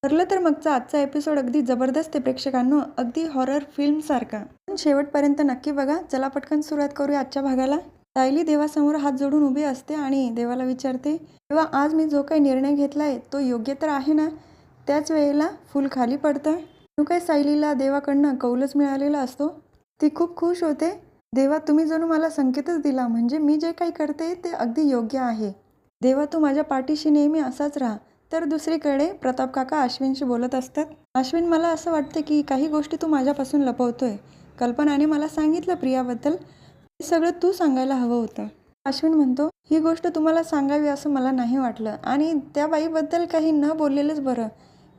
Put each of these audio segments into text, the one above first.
ठरलं तर मगचा आजचा एपिसोड अगदी जबरदस्त आहे प्रेक्षकांनो, अगदी हॉरर फिल्मसारखा. पण शेवटपर्यंत नक्की बघा. चला पटकन सुरुवात करूया आजच्या भागाला. सायली देवासमोर हात जोडून उभी असते आणि देवाला विचारते, तेव्हा आज मी जो काही निर्णय घेतलाय तो योग्य तर आहे ना? त्याच वेळेला फूल खाली पडतं. जणू काय सायलीला देवाकडनं कौलच मिळालेला असतो. ती खूप खुश होते. देवा, तुम्ही जणू मला संकेतच दिला, म्हणजे मी जे काही करते ते अगदी योग्य आहे. देवा, तू माझ्या पाठीशी नेहमी असाच राहा. तर दुसरीकडे प्रताप काका अश्विनशी बोलत असतात. अश्विन, मला असं वाटतं की काही गोष्टी तू माझ्यापासून लपवतोय. कल्पनाने मला सांगितलं प्रियाबद्दल, हे सगळं तू सांगायला हवं होतं. अश्विन म्हणतो, ही गोष्ट तुम्हाला सांगावी असं मला नाही वाटलं, आणि त्या बाईबद्दल काही न बोललेलंच बरं,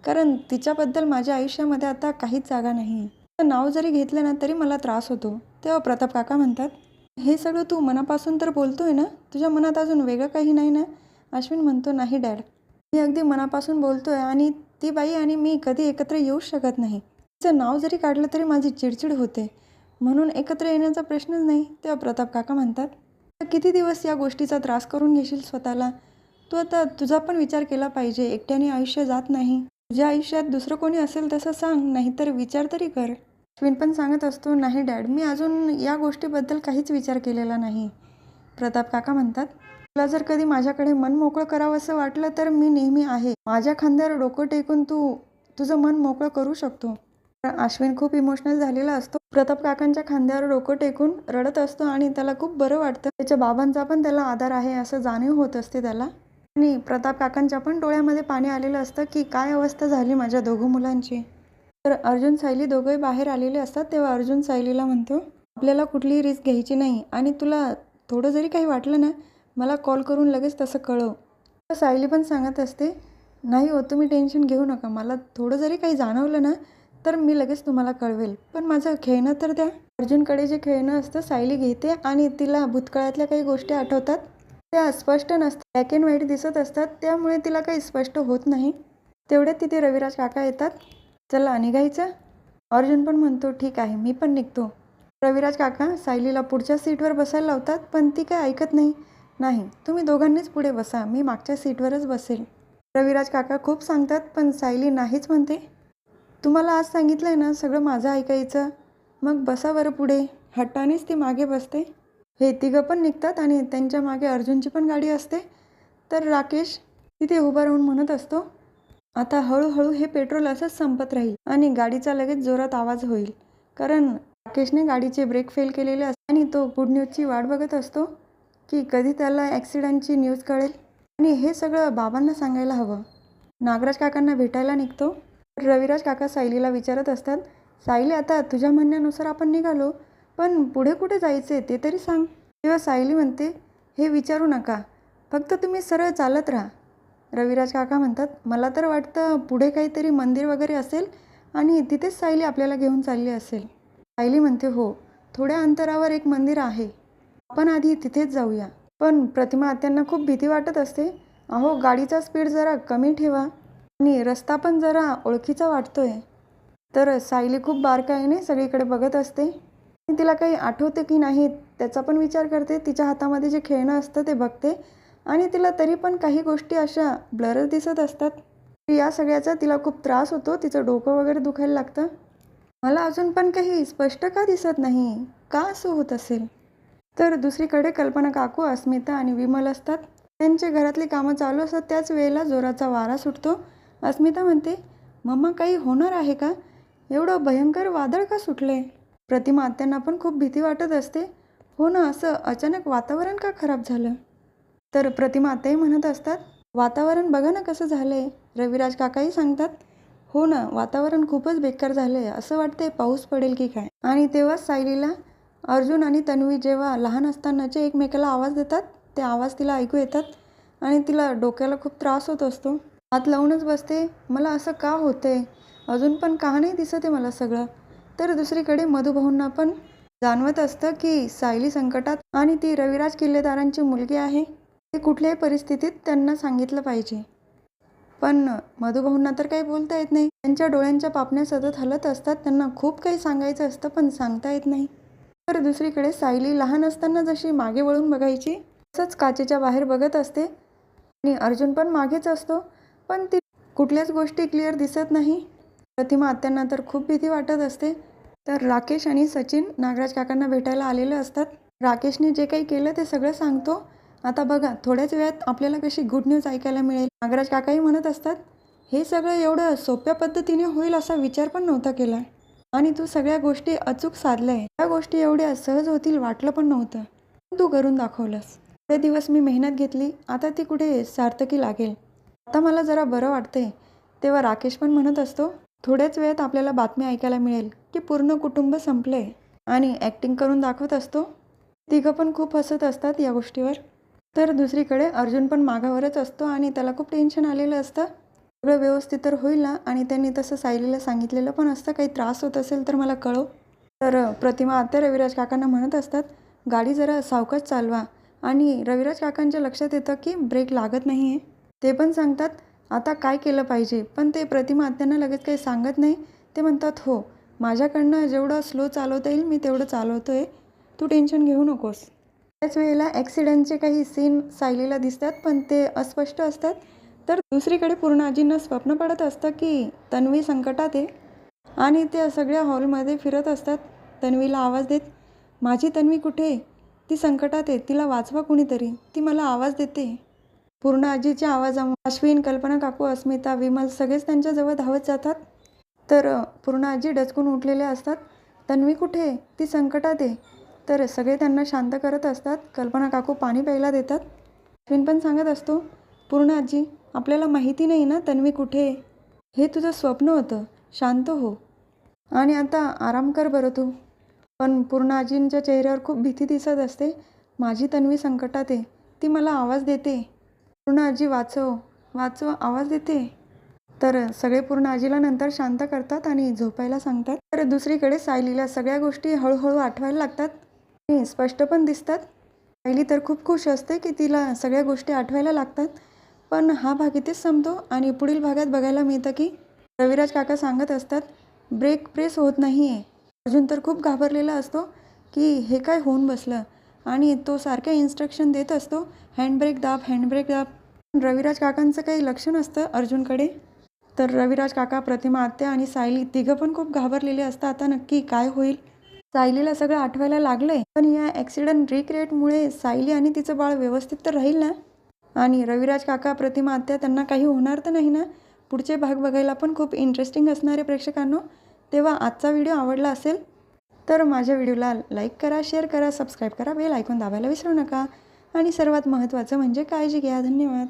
कारण तिच्याबद्दल माझ्या आयुष्यामध्ये आता काहीच जागा नाही. नाव जरी घेतलं ना तरी मला त्रास होतो. तेव्हा प्रताप काका म्हणतात, हे सगळं तू मनापासून तर बोलतोय ना? तुझ्या मनात अजून वेगळं काही नाही ना? अश्विन म्हणतो, नाही डॅड, मी अगदी मनापासून बोलतोय, आणि ती बाई आणि मी कधी एकत्र येऊच शकत नाही. तिचं नाव जरी काढलं तरी माझी चिडचिड होते, म्हणून एकत्र येण्याचा प्रश्नच नाही. तेव्हा प्रताप काका म्हणतात, किती दिवस या गोष्टीचा त्रास करून घेशील स्वतःला? तू आता तुझा पण विचार केला पाहिजे. एकट्याने आयुष्य जात नाही. तुझ्या आयुष्यात दुसरं कोणी असेल तसं सांग, नाहीतर विचार तरी कर. अश्विन पण सांगत असतो, नाही डॅड, मी अजून या गोष्टीबद्दल काहीच विचार केलेला नाही. प्रताप काका म्हणतात, तुला जर कधी माझ्याकडे मन मोकळं करावं असं वाटलं तर मी नेहमी आहे. माझ्या खांद्यावर डोकं टेकून तू तुझं मन मोकळं करू शकतो. अश्विन खूप इमोशनल झालेला असतो. प्रताप काकांच्या खांद्यावर डोकं टेकून रडत असतो आणि त्याला खूप बरं वाटतं. त्याच्या बाबांचा पण त्याला आधार आहे असं जाणीव होत असते त्याला. आणि प्रताप काकांच्या पण डोळ्यामध्ये पाणी आलेलं असतं की काय अवस्था झाली माझ्या दोघं मुलांची. तर अर्जुन सायली दोघंही बाहेर आलेले असतात. तेव्हा अर्जुन सायलीला म्हणतो, आपल्याला कुठलीही रिस्क घ्यायची नाही, आणि तुला थोडं जरी काही वाटलं ना, मला कॉल करून लगेच तसं कळव. तर सायली पण सांगत असते, नाही हो, तुम्ही टेन्शन घेऊ नका. मला थोडं जरी काही जाणवलं ना तर मी लगेच तुम्हाला कळवेल. पण माझं खेळणं तर द्या. अर्जुनकडे जे खेळणं असतं सायली घेते, आणि तिला भूतकाळातल्या काही गोष्टी आठवतात. त्या स्पष्ट नसतात, ब्लॅक अँड व्हाईट दिसत असतात, त्यामुळे तिला काही स्पष्ट होत नाही. तेवढ्यात तिथे रविराज काका येतात. चला निघायचं? अर्जुन पण म्हणतो, ठीक आहे, मी पण निघतो. रविराज काका सायलीला पुढच्या सीटवर बसायला लावतात, पण ती काय ऐकत नाही. नाही, तुम्ही दोघांनीच पुढे बसा, मी मागच्या सीटवरच बसेल. रविराज काका खूप सांगतात, पण सायली नाहीच म्हणते. तुम्हाला आज सांगितलंय ना सगळं माझं ऐकायचं, मग बसा बरं पुढे. हट्टानेच ती मागे बसते. हे तिघं पण निघतात आणि त्यांच्या मागे अर्जुनची पण गाडी असते. तर राकेश तिथे उभा राहून म्हणत असतो, आता हळूहळू हे पेट्रोल असंच संपत राहील आणि गाडीचा लगेच जोरात आवाज होईल, कारण राकेशने गाडीचे ब्रेक फेल केलेले असते आणि तो गुड न्यूजची वाट बघत असतो की कधी त्याला ॲक्सिडेंटची न्यूज कळेल, आणि हे सगळं बाबांना सांगायला हवं. नागराज काकांना भेटायला निघतो. रविराज काका सायलीला विचारत असतात, सायली, आता तुझ्या म्हणण्यानुसार आपण निघालो, पण पुढे कुठे जायचे ते तरी सांग. तेव्हा सायली म्हणते, हे विचारू नका, फक्त तुम्ही सरळ चालत राहा. रविराज काका म्हणतात, मला तर वाटतं पुढे काहीतरी मंदिर वगैरे असेल आणि तिथेच सायली आपल्याला घेऊन चालली असेल. सायली म्हणते, हो, थोड्या अंतरावर एक मंदिर आहे, आपण आधी तिथेच जाऊया. पण प्रतिमा आत्यांना खूप भीती वाटत असते. अहो, गाडीचा स्पीड जरा कमी ठेवा, आणि रस्ता पण जरा ओळखीचा वाटतोय. तर सायली खूप बारकाईने सगळीकडे बघत असते. तिला काही आठवते की नाही त्याचा पण विचार करते. तिच्या हातामध्ये जे खेळणं असतं ते बघते, आणि तिला तरी पण काही गोष्टी अशा ब्लरच दिसत असतात. या सगळ्याचा तिला खूप त्रास होतो. तिचं डोकं वगैरे दुखायला लागतं. मला अजून पण काही स्पष्ट का दिसत नाही, का असं होत असेल? तर दुसरीकडे कल्पना काकू, अस्मिता आणि विमल असतात. त्यांच्या घरातली कामं चालू असतात. त्याच वेळेला जोराचा वारा सुटतो. अस्मिता म्हणते, मम्मा, काही होणार आहे का? एवढं भयंकर वादळ का सुटले? प्रतिमा आत्यांना पण खूप भीती वाटत असते. हो ना, असं अचानक वातावरण का खराब झालं? तर प्रतिमा आत्याही म्हणत असतात, वातावरण बघा ना कसं झालंय. रविराज काकाही सांगतात, हो ना, वातावरण खूपच बेकार झालंय, असं वाटतंय पाऊस पडेल की काय. आणि तेव्हाच सायलीला अर्जुन आणि तन्वी जेव्हा लहान असतानाचे एकमेकाला आवाज देतात, ते आवाज तिला ऐकू येतात, आणि तिला डोक्याला खूप त्रास होत असतो. हात लावूनच बसते, मला असं का होतंय, अजून पण का नाही दिसत आहे मला सगळं. तर दुसरीकडे मधुभाऊंना पण जाणवत असतं की सायली संकटात, आणि ती रविराज किल्लेदारांची मुलगी आहे. ते कुठल्याही परिस्थितीत त्यांना सांगितलं पाहिजे. पण मधुभाऊंना तर काही बोलता येत नाही. त्यांच्या डोळ्यांच्या पापण्या सतत हलत असतात. त्यांना खूप काही सांगायचं असतं, पण सांगता येत नाही. तर दुसरीकडे सायली लहान असताना जशी मागे वळून बघायची, तसंच काचेच्या बाहेर बघत असते, आणि अर्जुन पण मागेच असतो. पण ती कुठल्याच गोष्टी क्लिअर दिसत नाही. प्रतिमा आत्यांना तर खूप भीती वाटत असते. तर राकेश आणि सचिन नागराज काकांना भेटायला आलेले असतात. राकेशने जे काही केलं ते सगळं सांगतो. आता बघा थोड्याच वेळात आपल्याला कशी गुड न्यूज ऐकायला मिळेल. नागराज काकाही म्हणत असतात, हे सगळं एवढं सोप्या पद्धतीने होईल असा विचार पण नव्हता केला आणि तू सगळ्या गोष्टी अचूक साधल्याय. त्या गोष्टी एवढ्या सहज होतील वाटलं पण नव्हतं. तू करून दाखवलंस. थोडे दिवस मी मेहनत घेतली, आता ती कुठे सार्थकी लागेल. आता मला जरा बरं वाटतंय. तेव्हा राकेश पण म्हणत असतो, थोड्याच वेळात आपल्याला बातमी ऐकायला मिळेल की पूर्ण कुटुंब संपलंय आणि ॲक्टिंग करून दाखवत असतो. तिघं पण खूप हसत असतात या गोष्टीवर. तर दुसरीकडे अर्जुन पण मागावरच असतो आणि त्याला खूप टेन्शन आलेलं असतं. सगळं व्यवस्थित तर होईल ना. आणि त्यांनी तसं सायलीला सांगितलेलं पण असतं, काही त्रास होत असेल तर मला कळव. तर प्रतिमा आत्या रविराज काकांना म्हणत असतात, गाडी जरा सावकाश चालवा. आणि रविराज काकांच्या लक्षात येतं की ब्रेक लागत नाही आहे. ते पण सांगतात आता काय केलं पाहिजे, पण ते प्रतिमा आत्यांना लगेच काही सांगत नाही. ते म्हणतात, हो माझ्याकडनं जेवढं स्लो चालवता येईल मी तेवढं चालवतो आहे, तू टेन्शन घेऊ नकोस. त्याच वेळेला ॲक्सिडेंटचे काही सीन सायलीला दिसतात, पण ते अस्पष्ट असतात. तर दुसरीकडे पूर्णाजींना स्वप्न पडत असतं की तन्वी संकटात आहे आणि त्या सगळ्या हॉलमध्ये फिरत असतात तन्वीला आवाज देत, माझी तन्वी कुठे, ती संकटात आहे, तिला वाचवा कुणीतरी, ती मला आवाज देते. पूर्णाजीच्या आवाजामुळे अश्विन, कल्पना काकू, अस्मिता, विमल सगळेच त्यांच्याजवळ धावत जातात. तर पूर्णाजी डचकून उठलेले असतात, तन्वी कुठे, ती संकटात आहे. तर सगळे त्यांना शांत करत असतात. कल्पना काकू पाणी प्यायला देतात. अश्विन पण सांगत असतो, पूर्णाजी आपल्याला माहिती नाही ना तन्वी कुठे, हे तुझं स्वप्न होतं, शांत हो आणि आता आराम कर बरं तू. पण पूर्णाजींच्या चेहऱ्यावर खूप भीती दिसत असते. माझी तन्वी संकटात आहे, ती मला आवाज देते, पूर्णाजी वाचव वाचव आवाज देते. तर सगळे पूर्णाजीला नंतर शांत करतात आणि झोपायला सांगतात. तर दुसरीकडे सायलीला सगळ्या गोष्टी हळूहळू आठवायला लागतात आणि स्पष्ट पण दिसतात. सायली तर खूप खुश असते की तिला सगळ्या गोष्टी आठवायला लागतात. पण हा भाग इथेच संपतो आणि पुढील भागात बघायला मिळतं की रविराज काका सांगत असतात, ब्रेक प्रेस होत नाही आहे. अर्जुन तर खूप घाबरलेला असतो की हे काय होऊन बसलं आणि तो सारख्या इन्स्ट्रक्शन देत असतो, हँडब्रेक दाब हँडब्रेक दाब. रविराज काकांचं काही लक्ष नसतं अर्जुनकडे. तर रविराज काका, प्रतिमा आत्या आणि सायली तिघं पण खूप घाबरलेले असतात. आता नक्की काय होईल. सायलीला सगळं आठवायला लागलंय, पण या ॲक्सिडेंट रिक्रिएटमुळे सायली आणि तिचं बाळ व्यवस्थित तर राहील ना. आणि रविराज काका, प्रतिमा आत्या त्यांना काही होणार तर नाही ना. पुढचे भाग बघायला पण खूप इंटरेस्टिंग असणार आहे प्रेक्षकांनो. तेव्हा आजचा व्हिडिओ आवडला असेल तर माझ्या व्हिडिओला लाईक करा, शेअर करा, सबस्क्राईब करा, बेल आयकॉन दाबायला विसरू नका आणि सर्वात महत्त्वाचं म्हणजे काळजी घ्या. धन्यवाद.